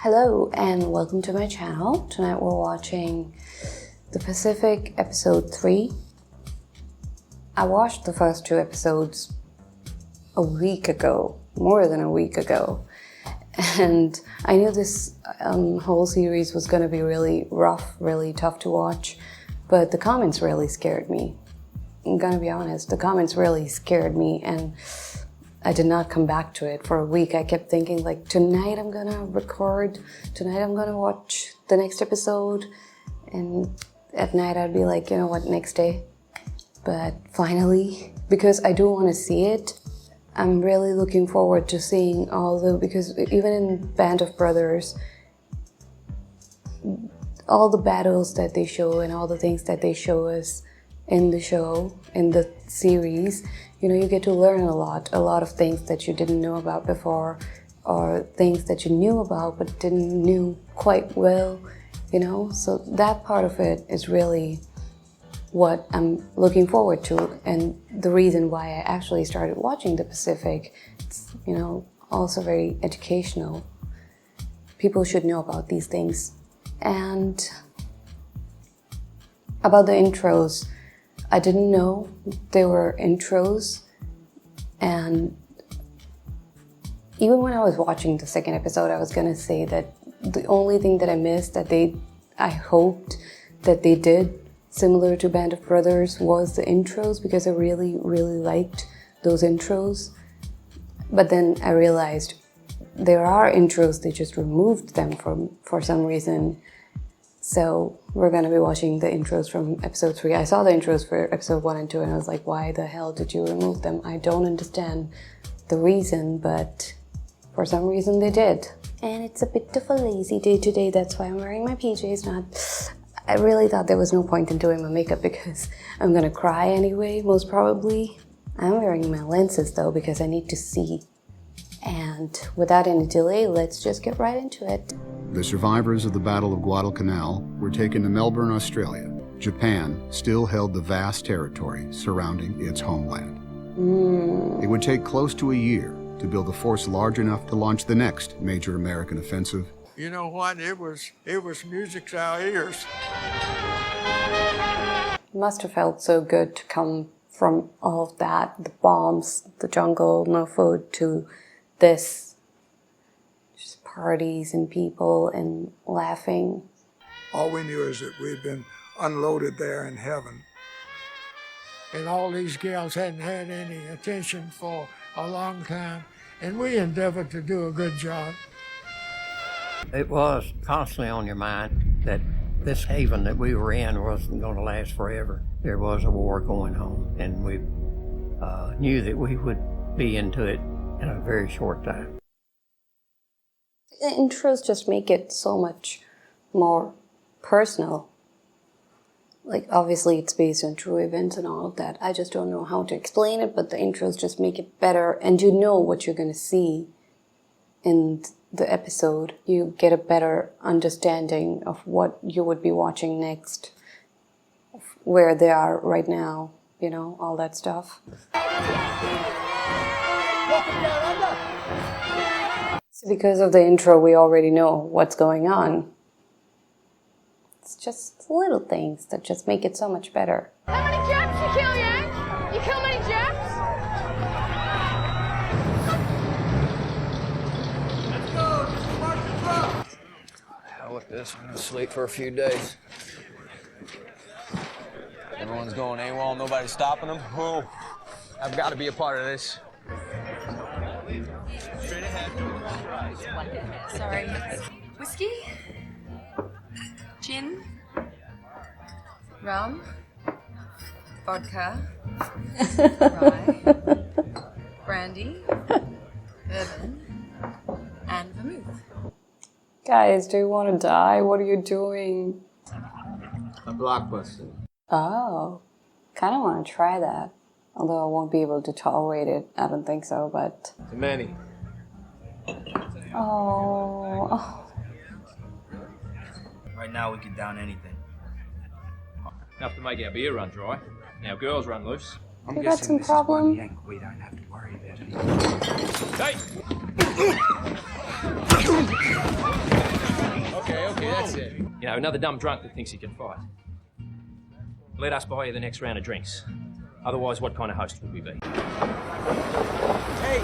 Hello and welcome to my channel. Tonight we're watching The Pacific episode 3. I watched the first 2 episodes a week ago, more than a week ago. And I knew this whole series was going to be really rough, really tough to watch, but the comments really scared me. I'm going to be honest, the comments really scared me and I did not come back to it for a week. I kept thinking like, tonight I'm going to record, tonight I'm going to watch the next episode, and at night I'd be like, you know what, next day. But finally, because I do want to see it, I'm really looking forward to seeing because even in Band of Brothers, all the battles that they show and all the things that they show us in the show, in the series, you know, you get to learn a lot of things that you didn't know about before, or things that you knew about but didn't knew quite well, you know. So that part of it is really what I'm looking forward to, and the reason why I actually started watching The Pacific. It's, you know, also very educational. People should know about these things. And about the intros, I didn't know they were intros, and even when I was watching the second episode, I was gonna say that the only thing that I missed I hoped that they did similar to Band of Brothers was the intros, because I really, really liked those intros. But then I realized there are intros, they just removed them for some reason. So we're going to be watching the intros from episode 3. I saw the intros for episode 1 and 2 and I was like, why the hell did you remove them? I don't understand the reason, but for some reason they did. And it's a bit of a lazy day today, that's why I'm wearing my PJs. I really thought there was no point in doing my makeup because I'm going to cry anyway, most probably. I'm wearing my lenses though because I need to see. And without any delay, let's just get right into it. The survivors of the Battle of Guadalcanal were taken to Melbourne, Australia. Japan still held the vast territory surrounding its homeland. It would take close to a year to build a force large enough to launch the next major American offensive. You know what? It was music to our ears. It must have felt so good to come from all of that, the bombs, the jungle, no food, to this. Just parties and people and laughing. All we knew is that we'd been unloaded there in heaven. And all these gals hadn't had any attention for a long time, and we endeavored to do a good job. It was constantly on your mind that this haven that we were in wasn't going to last forever. There was a war going on, and we knew that we would be into it in a very short time. The intros just make it so much more personal. Like, obviously it's based on true events and all of that. I just don't know how to explain it, but the intros just make it better, and you know what you're going to see in the episode. You get a better understanding of what you would be watching next, where they are right now, you know, all that stuff. So because of the intro, we already know what's going on. It's just little things that just make it so much better. How many Japs you kill, Yang? You kill many Japs? Hell with this, I'm gonna sleep for a few days. Everyone's going AWOL, nobody's stopping them. Oh, I've got to be a part of this. Straight ahead. Sorry. Whiskey? Gin? Rum? Vodka? Rye? Brandy? Bourbon? And vermouth. Guys, do you want to die? What are you doing? A blockbuster. Oh, kind of want to try that. Although I won't be able to tolerate it. I don't think so, but... Too many. Oh. Right now we can down anything. Enough to make our beer run dry. Now girls run loose. You got some problem? We don't have to worry about it. Hey! That's it. You know, another dumb drunk that thinks he can fight. Let us buy you the next round of drinks. Otherwise, what kind of host would we be? Hey!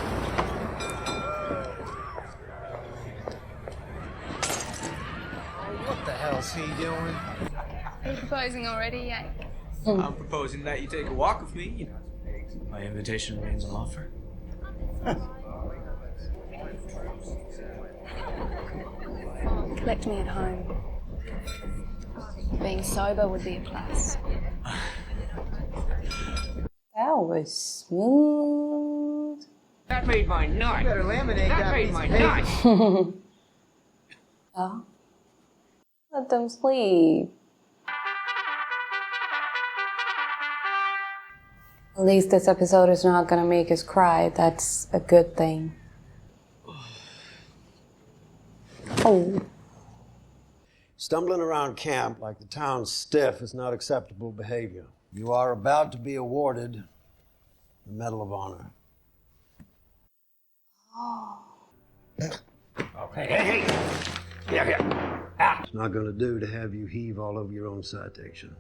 What the hell's he doing? Are you proposing already, Yank? I'm proposing that you take a walk with me. My invitation remains on offer. Collect me at home. Being sober would be a plus. That was smooth. That made my night. Better laminate That made my night. Oh. Let them sleep. At least this episode is not gonna make us cry. That's a good thing. Oh. Stumbling around camp like the town's stiff is not acceptable behavior. You are about to be awarded the Medal of Honor. Oh. Okay, hey! Here. Ah. It's not gonna do to have you heave all over your own citation.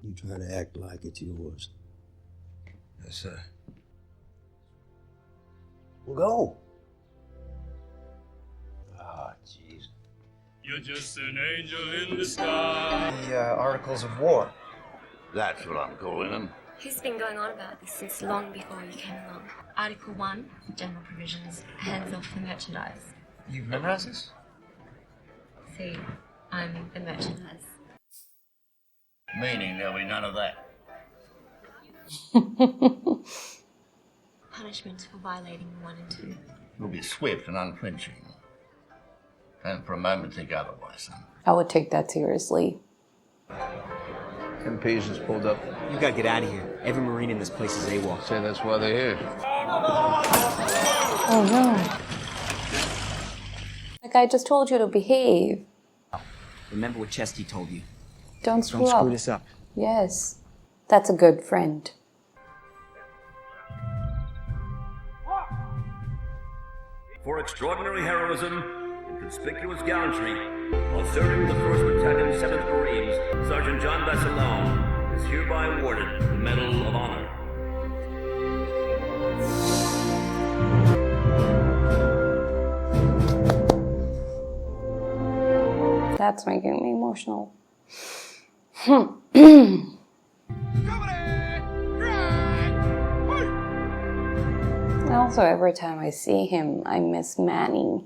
You try to act like it's yours. Yes, sir. Well, go. Ah, jeez. You're just an angel in the sky. The Articles of War. That's what I'm calling them. He's been going on about this since long before you came along. Article 1, general provisions, hands off the merchandise. You've memorized this? See, I'm the merchandise. Meaning there'll be none of that. Punishment for violating 1 and 2. You'll be swift and unflinching. Don't for a moment think otherwise, son. I would take that seriously. MP's just pulled up. You gotta get out of here. Every Marine in this place is AWOL. Say that's why they're here. Oh no. Like I just told you to behave. Remember what Chesty told you. Don't screw Don't up. screw this up. Yes. That's a good friend. For extraordinary heroism and conspicuous gallantry, while serving the 1st Battalion, 7th Marines, Sergeant John Bassalone is hereby awarded the Medal of Honor. That's making me emotional. Also, every time I see him, I miss Manny.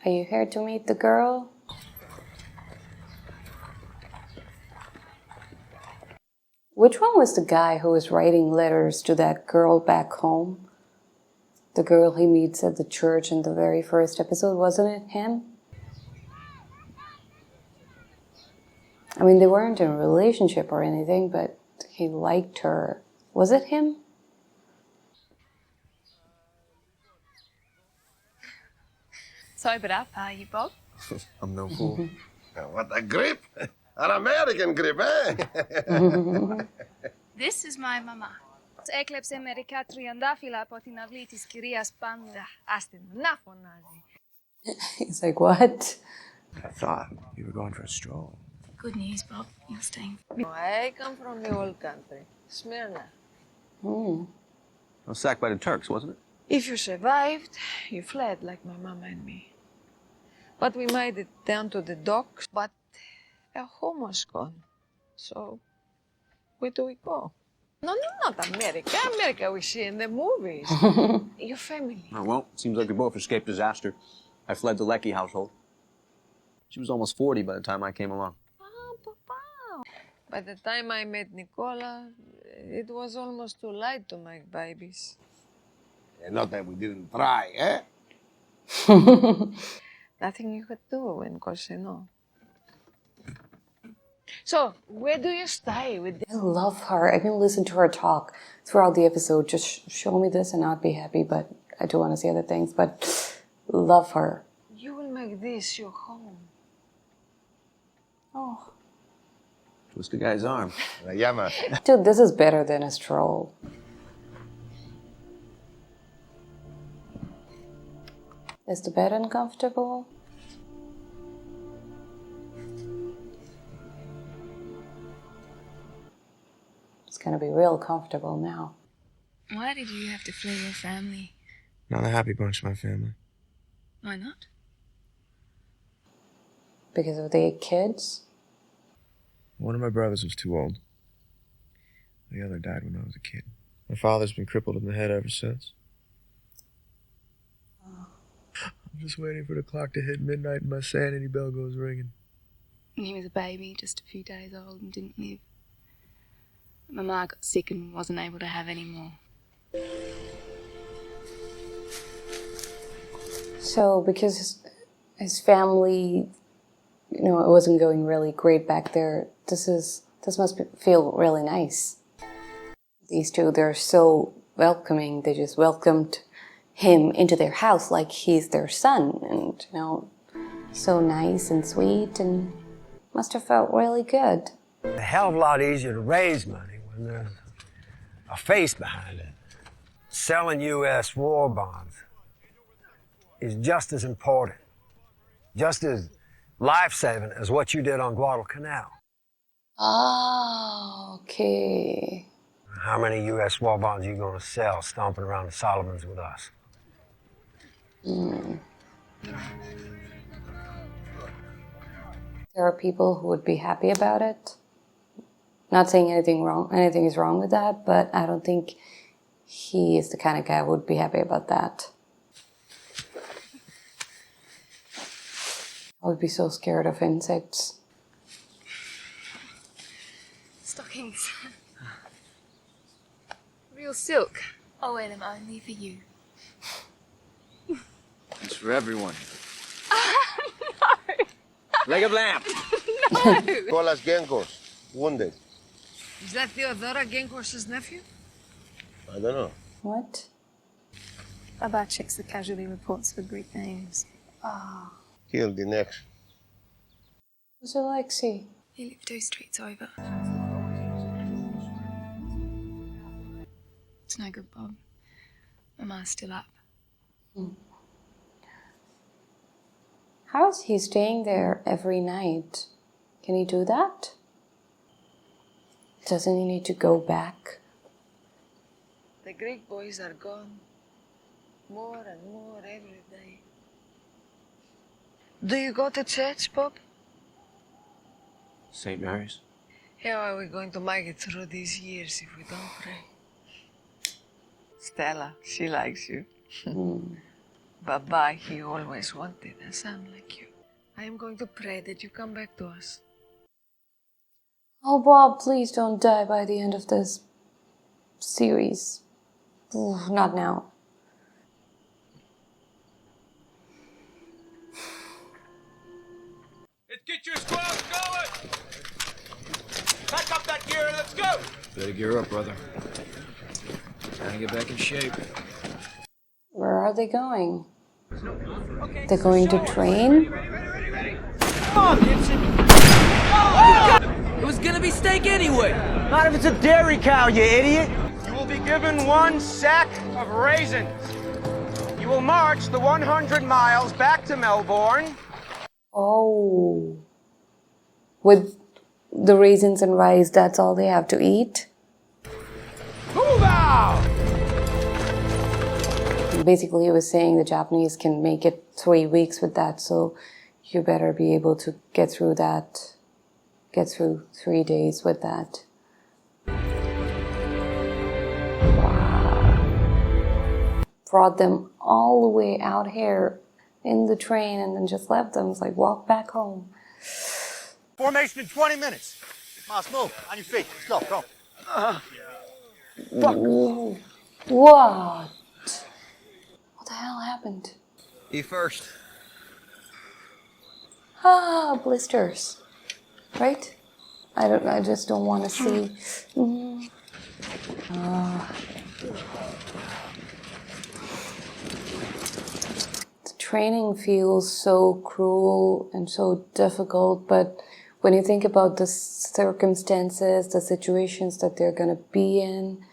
Are you here to meet the girl? Which one was the guy who was writing letters to that girl back home? The girl he meets at the church in the very first episode, wasn't it him? I mean, they weren't in a relationship or anything, but he liked her. Was it him? Sober up, are you, Bob? I'm no fool. What a grip! An American grip, eh? This is my mama. Έκλεψε μερικά τριαντάφυλλα από την αυλή της κυρίας Πάντα. Άστην να φωνάζει. He's like, what? I thought you were going for a stroll. Good news, Bob. You're staying. I come from the old country, Smyrna. Was sacked by the Turks, wasn't it? If you survived, you fled like my mama and me. But we made it down to the docks, but our home was gone. So, where do we go? No, not America. America we see in the movies. Your family. Oh, well, seems like we both escaped disaster. I fled the Leckie household. She was almost 40 by the time I came along. Oh, Papa. By the time I met Nicola, it was almost too late to make babies. Not that we didn't try, eh? Nothing you could do in Coseno. So, where do you stay with I love her. I can listen to her talk throughout the episode. Just show me this and not be happy, but I do want to see other things. But love her. You will make this your home. Oh. Twist the guy's arm. Dude, this is better than a stroll. Is the bed uncomfortable? It's gonna be real comfortable now. Why did you have to flee your family? Not a happy bunch, my family. Why not? Because of the kids? One of my brothers was too old. The other died when I was a kid. My father's been crippled in the head ever since. I'm just waiting for the clock to hit midnight and my sanity bell goes ringing. He was a baby, just a few days old, and didn't live. My ma got sick and wasn't able to have any more. So, because his family, it wasn't going really great back there, this must feel really nice. These two, they're so welcoming. They just welcomed him into their house like he's their son, and so nice and sweet, and must have felt really good. A hell of a lot easier to raise money when there's a face behind it. Selling U.S. war bonds is just as important, just as life-saving as what you did on Guadalcanal. Oh, okay. How many U.S. war bonds are you going to sell stomping around the Solomons with us? There are people who would be happy about it. Not saying anything is wrong with that, but I don't think he is the kind of guy who would be happy about that. I would be so scared of insects. Stockings. Real silk. I'll wear them only for you. It's for everyone. No! Leg of lamb. No! Nicholas Genkos, wounded. Is that Theodora Genkos' nephew? I don't know. What? Baba checks the casualty reports for Greek names. Ah. Killed in action. Who's Alexei? He lived 2 streets over. It's no good, Bob. Mama's still up. How is he staying there every night? Can he do that? Doesn't he need to go back? The Greek boys are gone. More and more every day. Do you go to church, Bob? St. Mary's? How are we going to make it through these years if we don't pray? Stella, she likes you. Baba, he always wanted a son like you. I am going to pray that you come back to us. Oh, Bob, please don't die by the end of this series. Ooh, not now. Let's get your squad going! Pack up that gear and let's go! Better gear up, brother. Trying to get back in shape. Where are they going? They're going to train? Come on, Gibson! It was gonna be steak anyway! Not if it's a dairy cow, you idiot! You will be given 1 sack of raisins. You will march the 100 miles back to Melbourne. Oh. With the raisins and rice, that's all they have to eat? Move out! Basically, he was saying the Japanese can make it 3 weeks with that, so you better be able to get through that, get through 3 days with that. Wow. Brought them all the way out here in the train and then just left them. It's like, walk back home. Formation in 20 minutes. Moss, move. On your feet. Let's go. Fuck. What? What the hell happened? Eat first. Ah, blisters. Right? I just don't want to see. The training feels so cruel and so difficult, but when you think about the circumstances, the situations that they're gonna be in,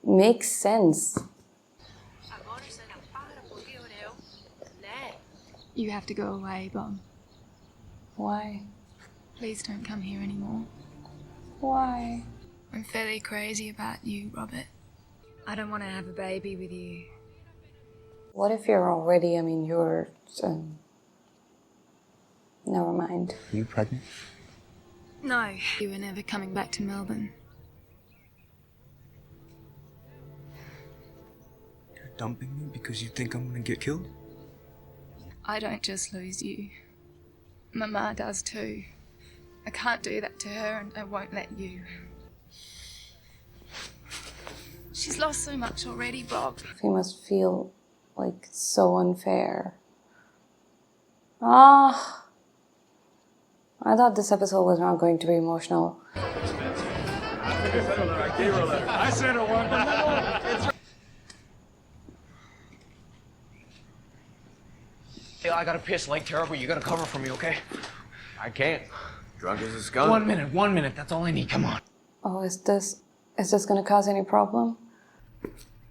makes sense. You have to go away, Bob. Why? Please don't come here anymore. Why? I'm fairly crazy about you, Robert. I don't want to have a baby with you. What if you're already, you're... never mind. Are you pregnant? No. You were never coming back to Melbourne. You're dumping me because you think I'm gonna get killed? I don't just lose you. Mama does too. I can't do that to her, and I won't let you. She's lost so much already, Bob. He must feel like so unfair. I thought this episode was not going to be emotional. I said it one. Hey, I gotta piss like terrible. You gotta cover for me, okay? I can't. Drunk as a skunk. 1 minute. That's all I need. Come on. Oh, is this gonna cause any problem?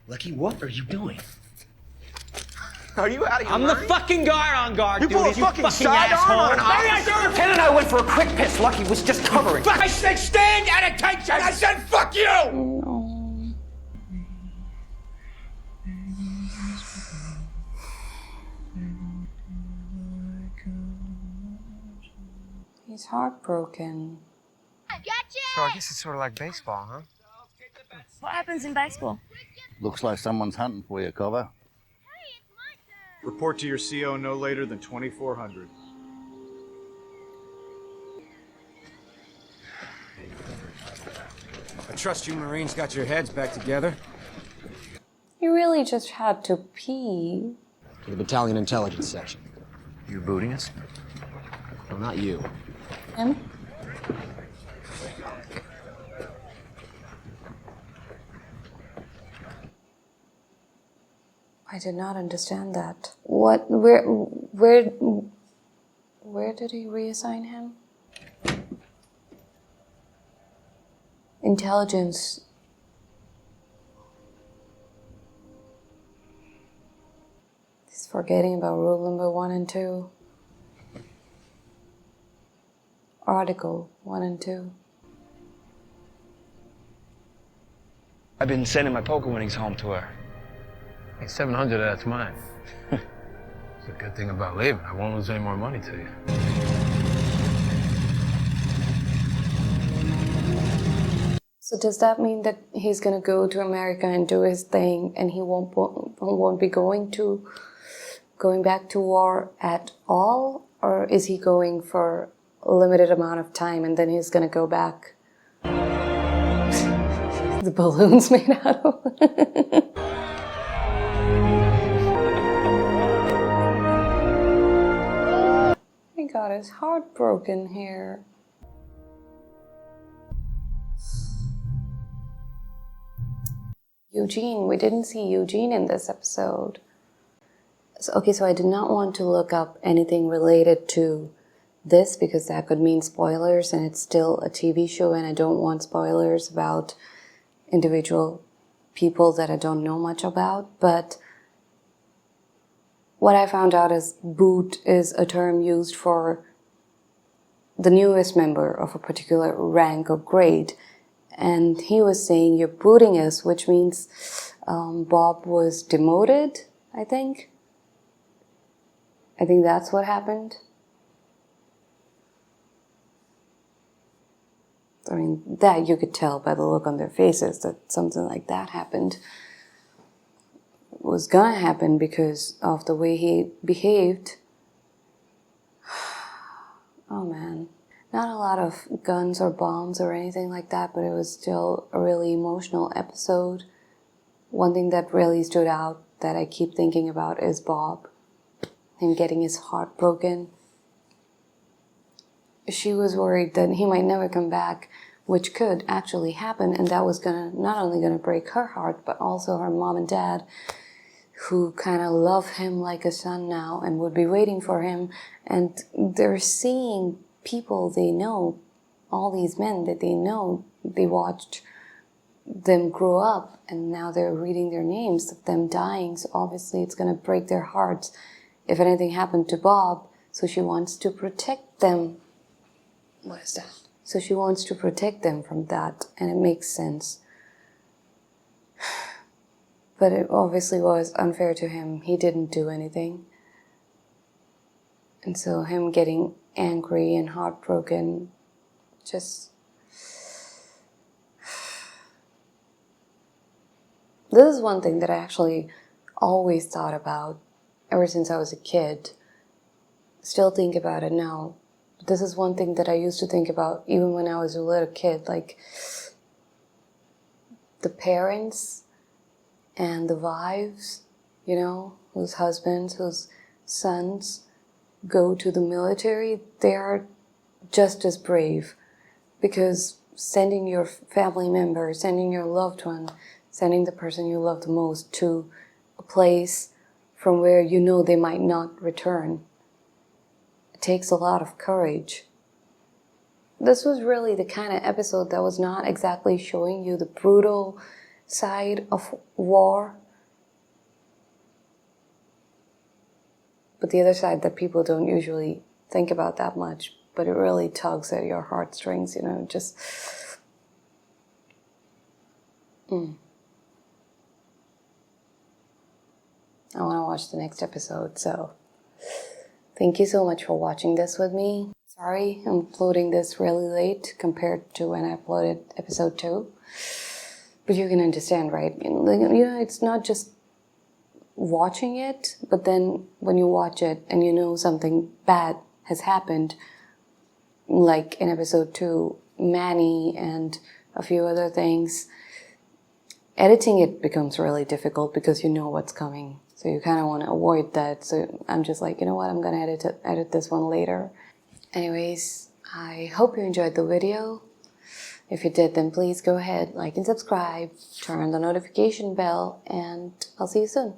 Lucky, what are you doing? Are you out of your I'm mind? the fucking guy on guard, You dude. pull a You fucking fucking sidearm asshole. on an officer? Lieutenant and I went for a quick piss. Lucky was just covering. I said stand at attention! I said fuck you! No. He's heartbroken. So I guess it's sort of like baseball, huh? What happens in baseball? Looks like someone's hunting for you, Cover. Report to your CO no later than 2400. I trust you Marines got your heads back together. You really just had to pee. To the battalion intelligence section. You booting us? No, not you. Him? I did not understand that. Where did he reassign him? Intelligence. He's forgetting about rule number 1 and 2. Article 1 and 2. I've been sending my poker winnings home to her. Hey, 700 of that's mine. It's a good thing about leaving. I won't lose any more money to you. So does that mean that he's gonna go to America and do his thing, and he won't be going back to war at all, or is he going for a limited amount of time and then he's gonna go back? The balloons made out of. He got his heart broken here. Eugene, we didn't see Eugene in this episode. So I did not want to look up anything related to this because that could mean spoilers, and it's still a TV show and I don't want spoilers about individual people that I don't know much about. But what I found out is boot is a term used for the newest member of a particular rank or grade. And he was saying, you're booting us, which means Bob was demoted, I think. I think that's what happened. I mean, that you could tell by the look on their faces that something like that happened. Was gonna happen because of the way he behaved. Oh man. Not a lot of guns or bombs or anything like that, but it was still a really emotional episode. One thing that really stood out that I keep thinking about is Bob. Him getting his heart broken. She was worried that he might never come back, which could actually happen, and that was not only gonna break her heart, but also her mom and dad, who kind of love him like a son now and would be waiting for him, and they're seeing people they know, all these men that they know, they watched them grow up, and now they're reading their names of them dying, so obviously it's going to break their hearts if anything happened to Bob, so she wants to protect them. What is that? So she wants to protect them from that, and it makes sense. But it obviously was unfair to him. He didn't do anything. And so him getting angry and heartbroken, just... This is one thing that I actually always thought about ever since I was a kid. Still think about it now. But this is one thing that I used to think about even when I was a little kid. Like, the parents and the wives, you know, whose husbands, whose sons go to the military, they are just as brave, because sending your family member, sending your loved one, sending the person you love the most to a place from where you know they might not return, it takes a lot of courage. This was really the kind of episode that was not exactly showing you the brutal side of war, but the other side that people don't usually think about that much, but it really tugs at your heartstrings, you know, just... I want to watch the next episode, so thank you so much for watching this with me. Sorry, I'm uploading this really late compared to when I uploaded episode 2. But you can understand, right? You know, it's not just watching it, but then when you watch it and you know something bad has happened, like in episode 2, Manny and a few other things, editing it becomes really difficult because you know what's coming. So you kind of want to avoid that. So I'm just like, you know what, I'm going to edit this one later. Anyways, I hope you enjoyed the video. If you did, then please go ahead, like and subscribe, turn on the notification bell, and I'll see you soon.